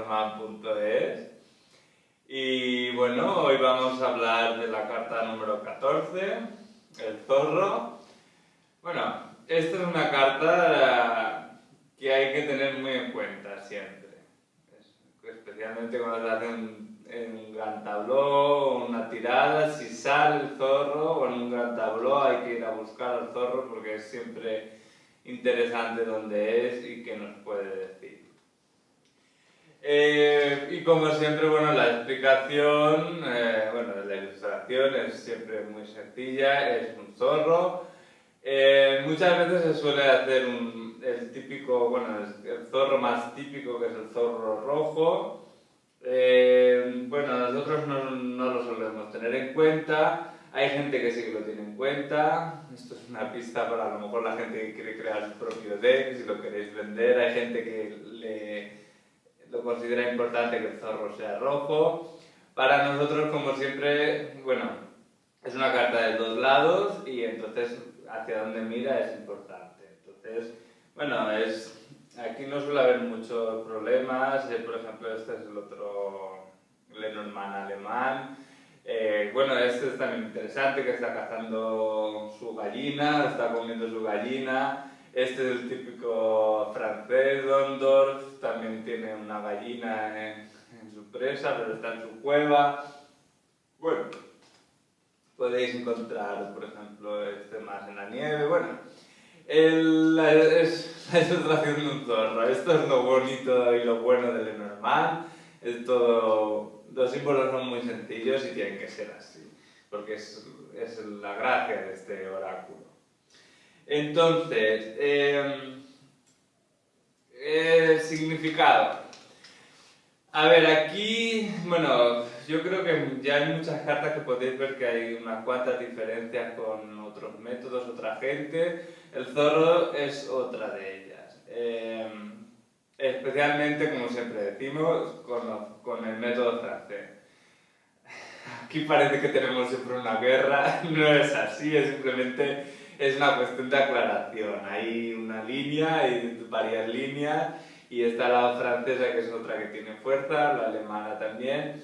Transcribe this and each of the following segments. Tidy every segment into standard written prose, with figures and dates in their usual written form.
lenormand.es. Y bueno, hoy vamos a hablar de la carta número 14, el zorro. Bueno, esta es una carta que hay que tener muy en cuenta siempre, especialmente cuando se hace en un gran tabló, una tirada. Si sale el zorro o en un gran tabló hay que ir a buscar al zorro porque es siempre interesante dónde es y qué nos puede decir. Y como siempre, bueno, la explicación, la ilustración es siempre muy sencilla, es un zorro. Muchas veces se suele hacer el típico, bueno, el zorro más típico, que es el zorro rojo. Nosotros no lo solemos tener en cuenta. Hay gente que sí que lo tiene en cuenta. Esto es una pista para a lo mejor la gente que quiere crear su propio deck, si lo queréis vender. Hay gente que lo considera importante que el zorro sea rojo. Para nosotros, como siempre, bueno, es una carta de dos lados y entonces hacia dónde mira es importante. Entonces, bueno, aquí no suele haber muchos problemas. Por ejemplo, este es el otro Lenormand alemán. Este es también interesante, que está cazando su gallina, está comiendo su gallina. Este es el típico francés, Dondorf, también tiene una gallina en su presa, pero está en su cueva. Bueno, podéis encontrar, por ejemplo, este más en la nieve. Bueno, es la ilustración de un zorro. Esto es lo bonito y lo bueno de Lenormand. Los símbolos son muy sencillos y tienen que ser así, porque es la gracia de este oráculo. Entonces, significado. A ver, aquí, bueno, yo creo que ya hay muchas cartas que podéis ver que hay unas cuantas diferencias con otros métodos, otra gente. El zorro es otra de ellas. Especialmente, como siempre decimos, con el método francés. Aquí parece que tenemos siempre una guerra, no es así, es una cuestión de aclaración. Hay una línea, hay varias líneas, y está la francesa, que es otra que tiene fuerza, la alemana también.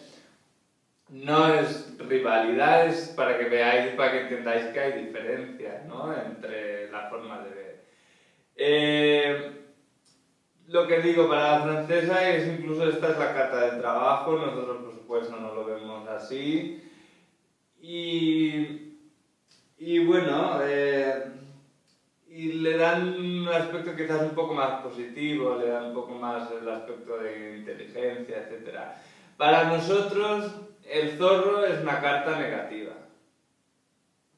No es rivalidad, es para que veáis, para que entendáis que hay diferencias, ¿no?, entre la forma de ver. Lo que digo, para la francesa es incluso esta es la carta del trabajo, nosotros por supuesto no lo vemos así. Y le dan un aspecto quizás un poco más positivo, le dan un poco más el aspecto de inteligencia, etc. Para nosotros el zorro es una carta negativa.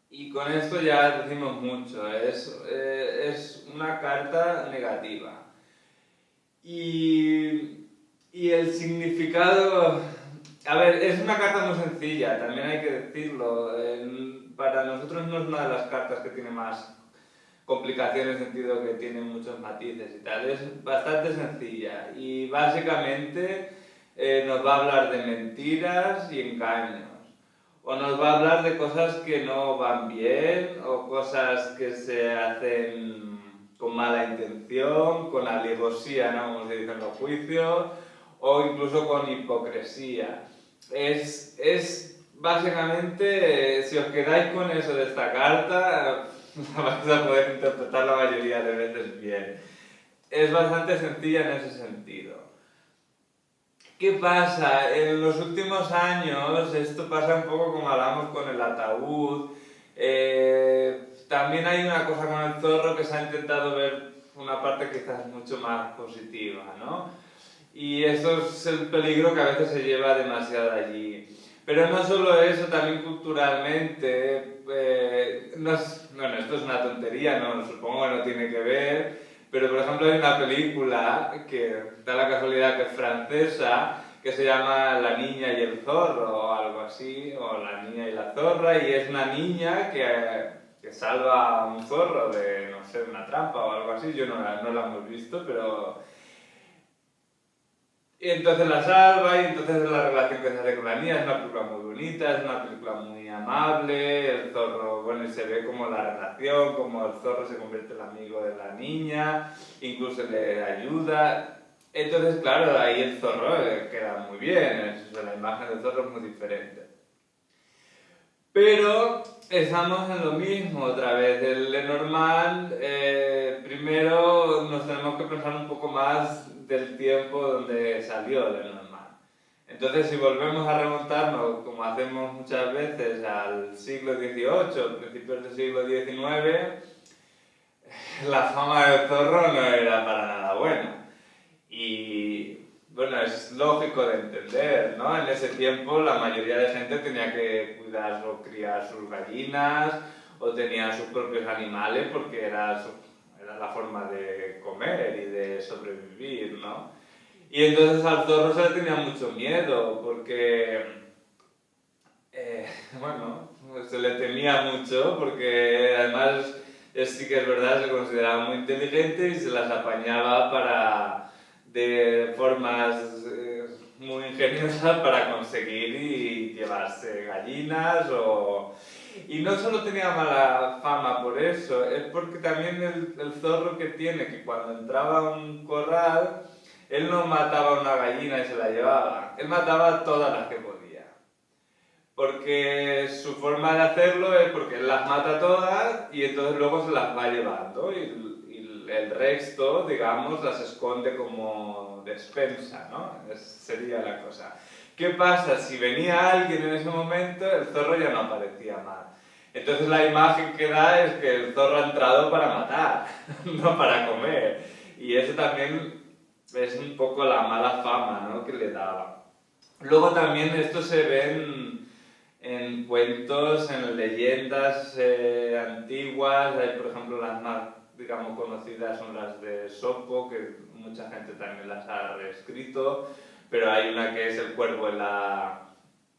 Y con esto ya decimos mucho, es una carta negativa. Y el significado, a ver, es una carta muy sencilla, también hay que decirlo. Para nosotros no es una de las cartas que tiene más complicaciones, en el sentido que tiene muchos matices y tal. Es bastante sencilla y básicamente nos va a hablar de mentiras y engaños. O nos va a hablar de cosas que no van bien, o cosas que se hacen con mala intención, con alevosía, ¿no?, como se dice en los juicios, o incluso con hipocresía. Es básicamente, si os quedáis con eso de esta carta, vais a poder interpretar la mayoría de veces bien. Es bastante sencilla en ese sentido. ¿Qué pasa? En los últimos años esto pasa un poco como hablamos con el ataúd. También hay una cosa con el zorro, que se ha intentado ver una parte quizás mucho más positiva, ¿no? Y eso es el peligro, que a veces se lleva demasiado allí. Pero no solo eso, también culturalmente, esto es una tontería, no, supongo que no tiene que ver, pero por ejemplo hay una película que da la casualidad que es francesa, que se llama La niña y el zorro o algo así, o La niña y la zorra, y es una niña que salva a un zorro de, no sé, una trampa o algo así. Yo no la hemos visto, pero... Y entonces la salva, y entonces la relación que se hace con la niña es una película muy bonita, es una película muy amable. El zorro, bueno, y se ve como la relación, como el zorro se convierte en el amigo de la niña, incluso le ayuda. Entonces, claro, ahí el zorro queda muy bien, la imagen del zorro es muy diferente. Pero estamos en lo mismo otra vez. El Lenormand, primero nos tenemos que pensar un poco más del tiempo donde salió Lenormand. Entonces, si volvemos a remontarnos, como hacemos muchas veces, al siglo XVIII, principios del siglo XIX, la fama del zorro no era para nada buena. Y bueno, es lógico de entender, ¿no? En ese tiempo la mayoría de gente tenía que cuidar o criar sus gallinas o tenía sus propios animales porque era la forma de comer y de sobrevivir, ¿no? Y entonces al zorro se le tenía mucho miedo porque, bueno, se le temía mucho porque además sí que es verdad, se consideraba muy inteligente y se las apañaba de formas muy ingeniosas para conseguir y llevarse gallinas y no solo tenía mala fama por eso, es porque también el zorro que tiene, que cuando entraba a un corral, él no mataba una gallina y se la llevaba, él mataba todas las que podía. Porque su forma de hacerlo es porque él las mata todas y entonces luego se las va llevando y el resto, digamos, las esconde como despensa, ¿no? Sería la cosa. ¿Qué pasa? Si venía alguien en ese momento, el zorro ya no aparecía más. Entonces la imagen que da es que el zorro ha entrado para matar, no para comer. Y eso también es un poco la mala fama, ¿no?, que le daba. Luego también esto se ve en cuentos, en leyendas antiguas. Hay, por ejemplo, las más, digamos, conocidas son las de Sopo, que mucha gente también las ha reescrito, pero hay una que es el cuervo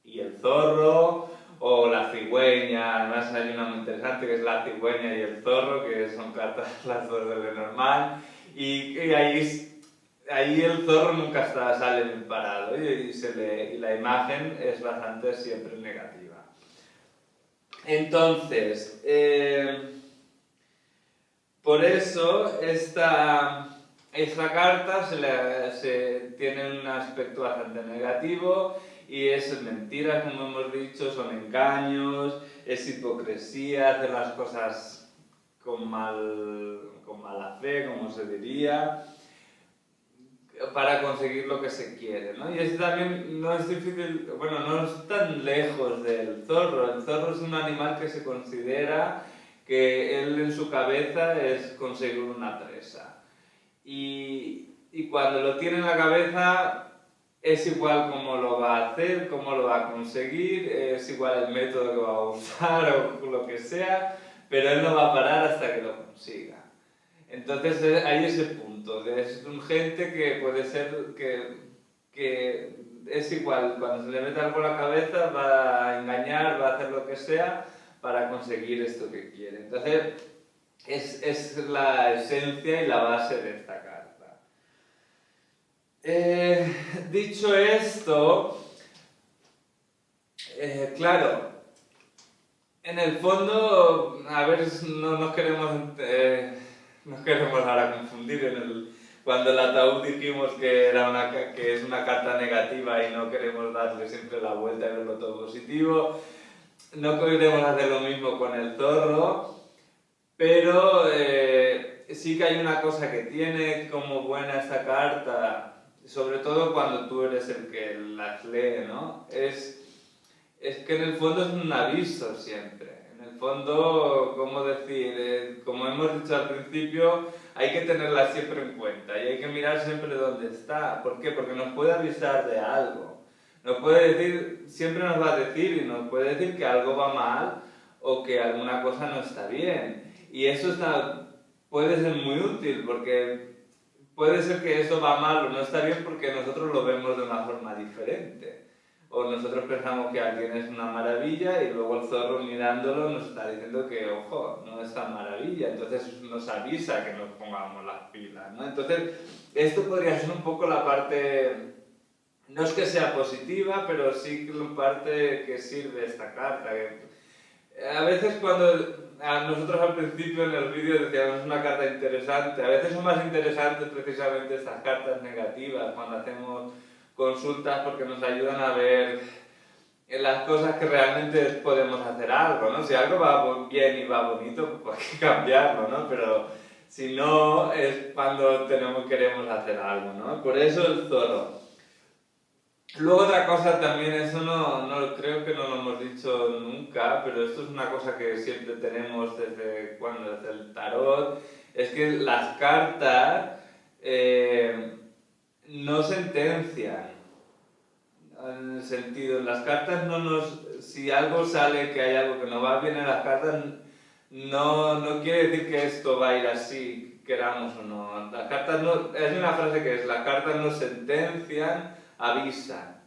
y el zorro, o la cigüeña. Además hay una muy interesante que es la cigüeña y el zorro, que son cartas las dos de Lenormand, y ahí el zorro nunca sale bien parado y la imagen es bastante siempre negativa. Entonces, por eso esta carta tiene un aspecto bastante negativo y es mentiras, como hemos dicho, son engaños, es hipocresía, hacer las cosas con mala fe, como se diría, para conseguir lo que se quiere, ¿no? Y eso también no es difícil, bueno, no es tan lejos del zorro. El zorro es un animal que se considera que él en su cabeza es conseguir una presa. Y cuando lo tiene en la cabeza es igual cómo lo va a hacer, cómo lo va a conseguir, es igual el método que va a usar o lo que sea, pero él no va a parar hasta que lo consiga. Entonces hay ese punto, es un gente que puede ser que es igual, cuando se le mete algo en la cabeza va a engañar, va a hacer lo que sea para conseguir esto que quiere. Entonces es la esencia y la base de esta carta. Dicho esto, claro, en el fondo, a ver, no nos queremos ahora confundir. Cuando el ataúd dijimos que es una carta negativa y no queremos darle siempre la vuelta y verlo todo positivo, no queremos hacer lo mismo con el zorro, pero sí que hay una cosa que tiene como buena esta carta, sobre todo cuando tú eres el que las lee, ¿no? Es que en el fondo es un aviso siempre. En el fondo, ¿cómo decir? Como hemos dicho al principio, hay que tenerla siempre en cuenta y hay que mirar siempre dónde está. ¿Por qué? Porque nos puede avisar de algo. Nos puede decir, siempre nos va a decir y nos puede decir que algo va mal o que alguna cosa no está bien. Y eso puede ser muy útil porque puede ser que eso va mal o no está bien porque nosotros lo vemos de una forma diferente. O nosotros pensamos que alguien es una maravilla y luego el zorro mirándolo nos está diciendo que, ojo, no es tan maravilla. Entonces nos avisa que nos pongamos las pilas, ¿no? Entonces, esto podría ser un poco la parte, no es que sea positiva, pero sí que la parte que sirve esta carta. A veces cuando a nosotros al principio en el vídeo decíamos una carta interesante. A veces son más interesantes precisamente estas cartas negativas cuando hacemos consultas porque nos ayudan a ver las cosas que realmente podemos hacer algo, ¿no? Si algo va bien y va bonito, pues hay que cambiarlo, ¿no? Pero si no, es cuando queremos hacer algo, ¿no? Por eso el zorro. Luego otra cosa también, eso creo que no lo hemos dicho nunca, pero esto es una cosa que siempre tenemos desde el tarot, es que las cartas no sentencian. En el sentido, las cartas si algo sale que hay algo que no va bien en las cartas, no quiere decir que esto va a ir así, queramos o no. Las cartas no, es una frase que es, las cartas no sentencian, avisan.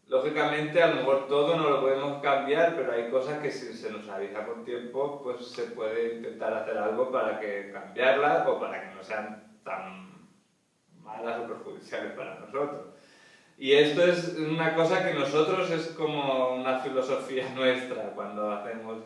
Lógicamente, a lo mejor todo no lo podemos cambiar, pero hay cosas que si se nos avisa con tiempo, pues se puede intentar hacer algo para que cambiarlas o para que no sean tan malas o perjudiciales para nosotros. Y esto es una cosa que nosotros es como una filosofía nuestra cuando hacemos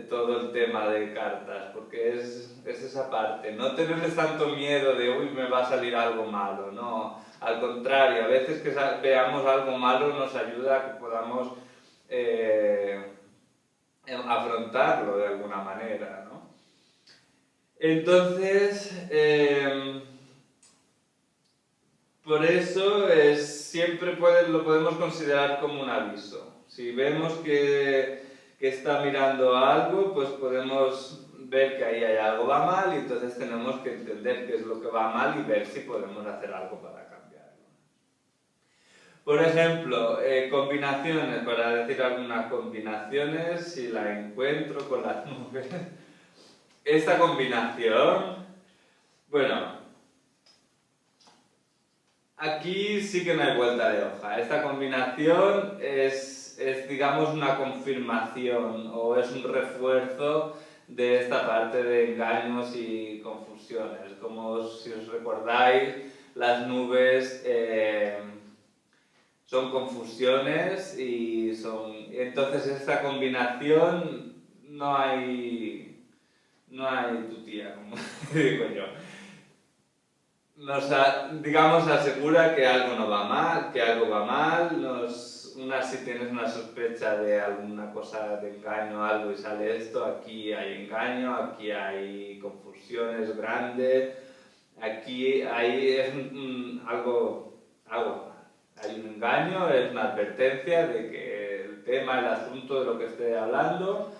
todo el tema de cartas, porque es esa parte, no tenerles tanto miedo de uy, me va a salir algo malo, no, al contrario, a veces que veamos algo malo nos ayuda a que podamos afrontarlo de alguna manera, ¿no? Entonces, por eso siempre lo podemos considerar como un aviso. Si vemos que está mirando algo, pues podemos ver que ahí hay algo va mal y entonces tenemos que entender qué es lo que va mal y ver si podemos hacer algo para cambiarlo. Por ejemplo, combinaciones, para decir algunas combinaciones, si la encuentro con las nubes. Esta combinación, bueno, aquí sí que no hay vuelta de hoja. Esta combinación es digamos, una confirmación o es un refuerzo de esta parte de engaños y confusiones. Como si os recordáis, las nubes son confusiones y entonces esta combinación no hay tutía, como digo yo. Digamos, asegura que algo no va mal, que algo va mal, si tienes una sospecha de alguna cosa de engaño o algo y sale esto, aquí hay engaño, aquí hay confusiones grandes, aquí es algo mal. Hay un engaño, es una advertencia de que el tema, el asunto de lo que esté hablando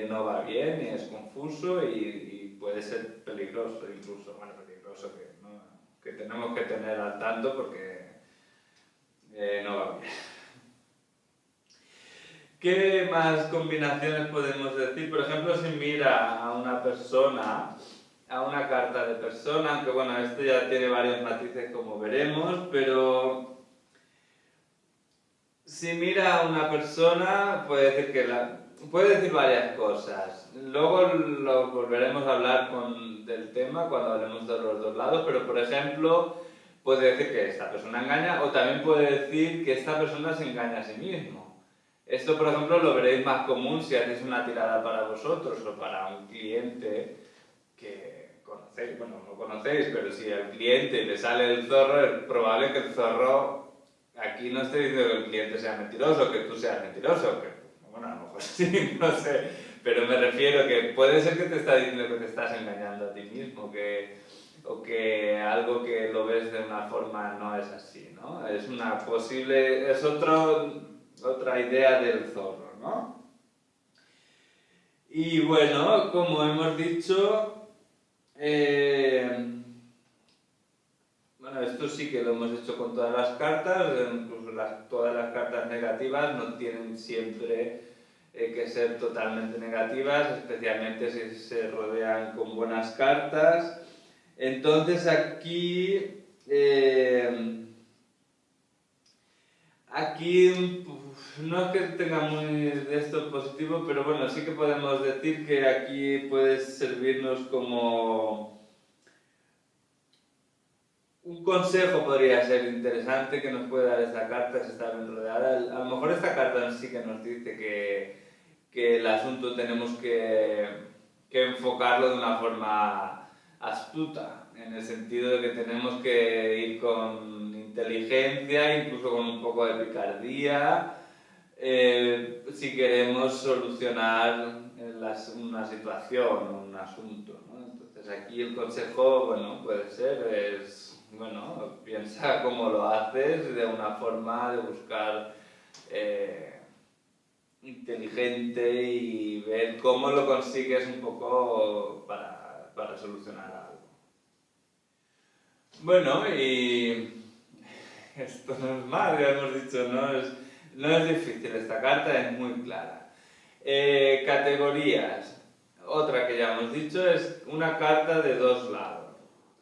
no va bien y es confuso y puede ser peligroso incluso, bueno, peligroso que tenemos que tener al tanto porque no va bien. ¿Qué más combinaciones podemos decir? Por ejemplo, si mira a una persona, a una carta de persona, aunque bueno, esto ya tiene varios matices como veremos, pero si mira a una persona puede decir varias cosas. Luego lo volveremos a hablar del tema cuando hablemos de los dos lados, pero por ejemplo puede decir que esta persona engaña o también puede decir que esta persona se engaña a sí mismo. Esto, por ejemplo, lo veréis más común si hacéis una tirada para vosotros o para un cliente que conocéis, bueno, no conocéis, pero si al cliente le sale el zorro, es probable que el zorro, aquí no estoy diciendo que el cliente sea mentiroso, que tú seas mentiroso, que, bueno, a lo mejor sí, no sé, pero me refiero que puede ser que te está diciendo que te estás engañando a ti mismo, o que algo que lo ves de una forma no es así, ¿no? Es otra idea del zorro, ¿no? Y bueno, como hemos dicho, bueno, esto sí que lo hemos hecho con todas las cartas, incluso todas las cartas negativas no tienen siempre que ser totalmente negativas, especialmente si se rodean con buenas cartas. Entonces aquí no es que tenga muy de esto positivo, pero bueno, sí que podemos decir que aquí puede servirnos como un consejo, podría ser interesante que nos puede dar esta carta si está bien rodeada. A lo mejor esta carta sí que nos dice que el asunto tenemos que enfocarlo de una forma astuta, en el sentido de que tenemos que ir con inteligencia, incluso con un poco de picardía, si queremos solucionar una situación o un asunto, ¿no? Entonces aquí el consejo, bueno, puede ser, bueno, piensa cómo lo haces de una forma de buscar inteligente y ver cómo lo consigues un poco para solucionar algo. Bueno, y esto no es mal, ya hemos dicho, no es difícil, esta carta es muy clara. Categorías. Otra que ya hemos dicho es una carta de dos lados.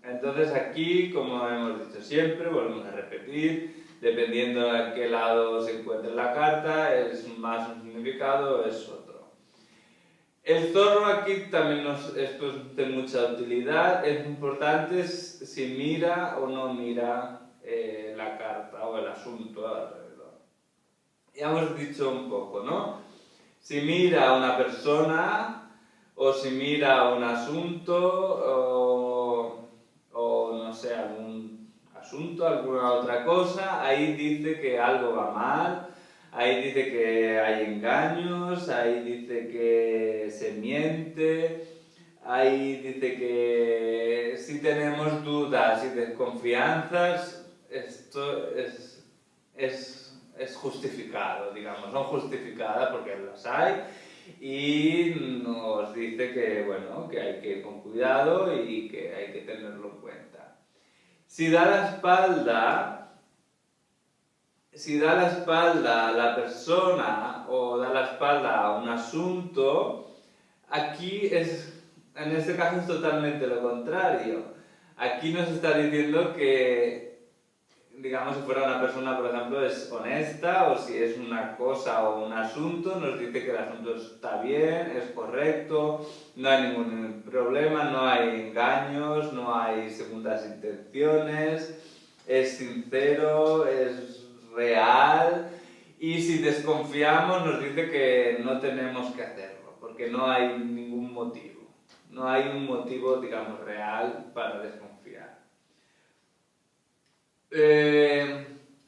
Entonces aquí, como hemos dicho siempre, volvemos a repetir, dependiendo de qué lado se encuentre la carta, es más un significado o es otro. El zorro aquí también esto es de mucha utilidad, es importante si mira o no mira la carta o el asunto alrededor. Ya hemos dicho un poco, ¿no? Si mira a una persona o si mira a un asunto o no sé, algún asunto, alguna otra cosa, ahí dice que algo va mal, ahí dice que hay engaños, ahí dice que se miente, ahí dice que si tenemos dudas y desconfianzas, esto es justificado, digamos, son justificadas porque las hay y nos dice que, bueno, que hay que ir con cuidado y que hay que tenerlo en cuenta. Si da la espalda a la persona o da la espalda a un asunto, aquí en este caso es totalmente lo contrario. Aquí nos está diciendo que, digamos, si fuera una persona, por ejemplo, es honesta, o si es una cosa o un asunto, nos dice que el asunto está bien, es correcto, no hay ningún problema, no hay engaños, no hay segundas intenciones, es sincero, es real, y si desconfiamos nos dice que no tenemos que hacerlo, porque no hay ningún motivo, no hay un motivo, digamos, real para desconfiar.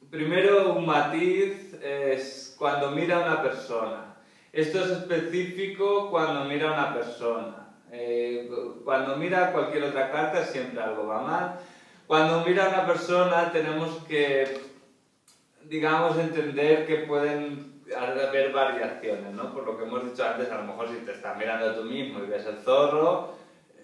Primero, un matiz es cuando mira a una persona. Esto es específico cuando mira a una persona. Cuando mira cualquier otra carta siempre algo va mal. Cuando mira a una persona tenemos que, digamos, entender que pueden haber variaciones, ¿no? Por lo que hemos dicho antes, a lo mejor si te estás mirando a tú mismo y ves el zorro,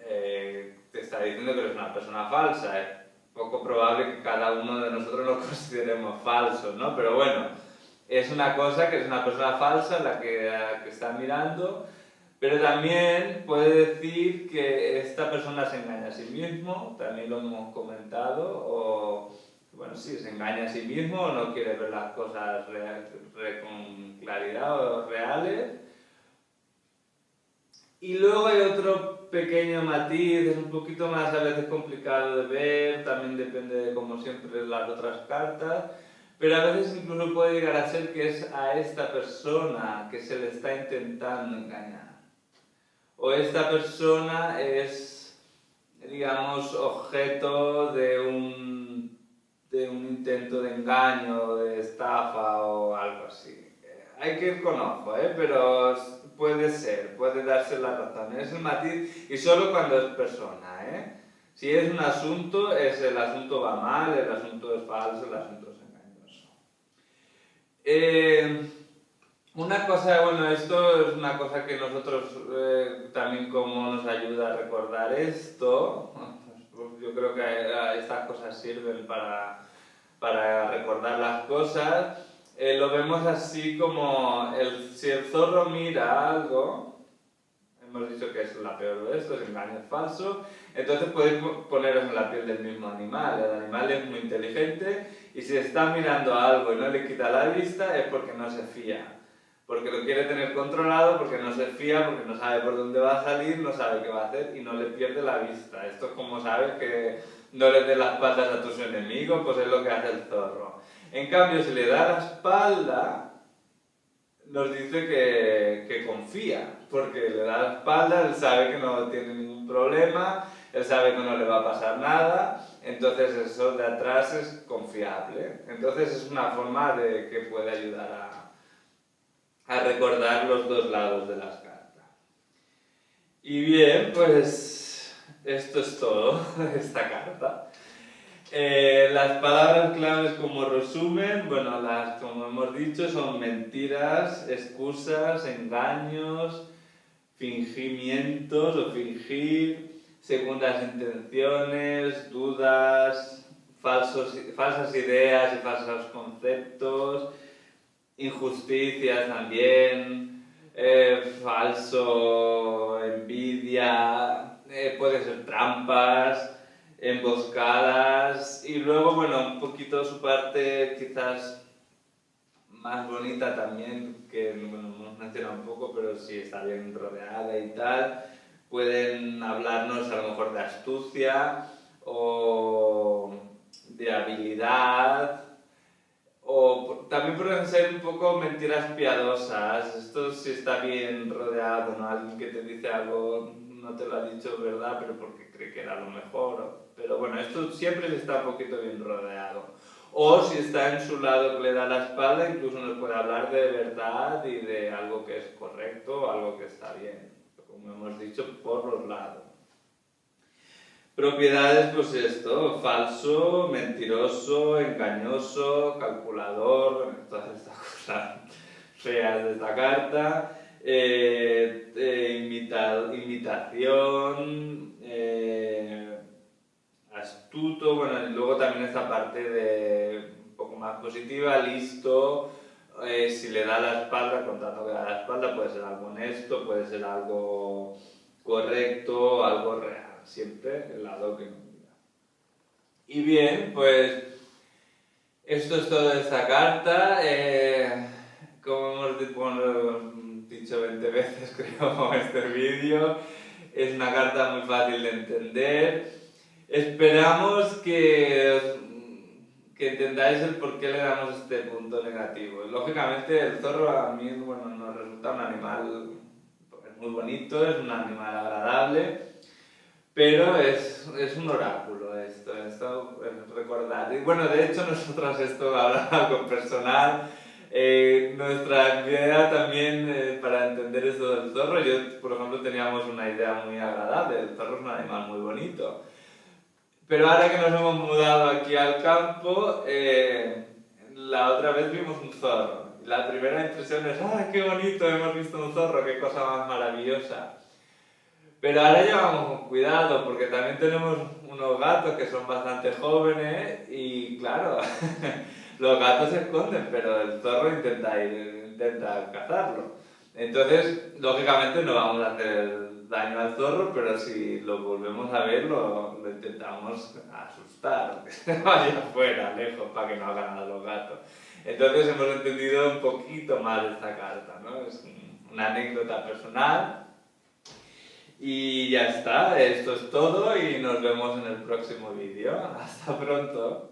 te está diciendo que eres una persona falsa. Poco probable que cada uno de nosotros lo consideremos falsos, ¿no? Pero bueno, es una cosa que es una persona falsa la que está mirando, pero también puede decir que esta persona se engaña a sí mismo, también lo hemos comentado, o bueno, sí, se engaña a sí mismo o no quiere ver las cosas con claridad o reales. Y luego hay otro pequeño matiz, es un poquito más a veces complicado de ver, también depende de como siempre las otras cartas, pero a veces incluso puede llegar a ser que es a esta persona que se le está intentando engañar. O esta persona es, digamos, objeto de un intento de engaño, de estafa o algo así. Hay que ir con ojo, pero puede ser, puede darse la razón. Es el matiz y solo cuando es persona, Si es un asunto, el asunto va mal, el asunto es falso, el asunto es engañoso. Una cosa, bueno, esto es una cosa que nosotros también como nos ayuda a recordar esto, yo creo que estas cosas sirven para recordar las cosas. Lo vemos así como si el zorro mira algo, hemos dicho que es la peor de esto, es engaño, es falso, entonces podéis poneros en la piel del mismo animal. El animal es muy inteligente y si está mirando algo y no le quita la vista es porque no se fía, porque lo quiere tener controlado, porque no se fía, porque no sabe por dónde va a salir, no sabe qué va a hacer y no le pierde la vista. Esto es como sabes que no le des las patas a tus enemigos, pues es lo que hace el zorro. En cambio, si le da la espalda, nos dice que confía, porque le da la espalda, él sabe que no tiene ningún problema, él sabe que no le va a pasar nada, entonces eso de atrás es confiable. Entonces es una forma de que puede ayudar a recordar los dos lados de las cartas. Y bien, pues esto es todo de esta carta. Las palabras claves como resumen, bueno, como hemos dicho, son mentiras, excusas, engaños, fingimientos o fingir, segundas intenciones, dudas, falsas ideas y falsos conceptos, injusticias también, falso, envidia, puede ser trampas, emboscadas, y luego, bueno, un poquito su parte quizás más bonita también, que bueno, hemos mencionado un poco, pero sí está bien rodeada y tal. Pueden hablarnos a lo mejor de astucia o de habilidad, o también pueden ser un poco mentiras piadosas. Esto sí está bien rodeado, ¿no? Alguien que te dice algo, no te lo ha dicho verdad, pero porque cree que era lo mejor. Pero bueno, esto siempre está un poquito bien rodeado. O si está en su lado que le da la espalda, incluso nos puede hablar de verdad y de algo que es correcto o algo que está bien. Como hemos dicho, por los lados. Propiedades, pues esto, falso, mentiroso, engañoso, calculador, todas estas cosas feas de esta carta, imitación, astuto, bueno, y luego también esta parte de un poco más positiva, listo, si le da la espalda, contando que da la espalda, puede ser algo honesto, puede ser algo correcto, algo real. Siempre el lado que nos diga. Y bien, pues esto es todo de esta carta. Como hemos dicho 20 veces, creo, este vídeo, es una carta muy fácil de entender. Esperamos que entendáis el por qué le damos este punto negativo. Lógicamente, el zorro a mí, bueno, nos resulta un animal muy bonito, es un animal agradable. Pero es un oráculo esto es recordar. Y bueno, de hecho nosotros esto, hablando algo personal, nuestra idea también para entender esto del zorro, yo por ejemplo teníamos una idea muy agradable, el zorro es un animal muy bonito. Pero ahora que nos hemos mudado aquí al campo, la otra vez vimos un zorro. La primera impresión es, ¡ay, qué bonito! Hemos visto un zorro, qué cosa más maravillosa. Pero ahora llevamos con cuidado porque también tenemos unos gatos que son bastante jóvenes y claro, los gatos se esconden, pero el zorro intenta cazarlo. Entonces, lógicamente no vamos a hacer daño al zorro, pero si lo volvemos a ver lo intentamos asustar, que se vaya afuera, lejos, para que no haga nada los gatos. Entonces hemos entendido un poquito más esta carta, ¿no? Es una anécdota personal. Y ya está, esto es todo y nos vemos en el próximo vídeo. Hasta pronto.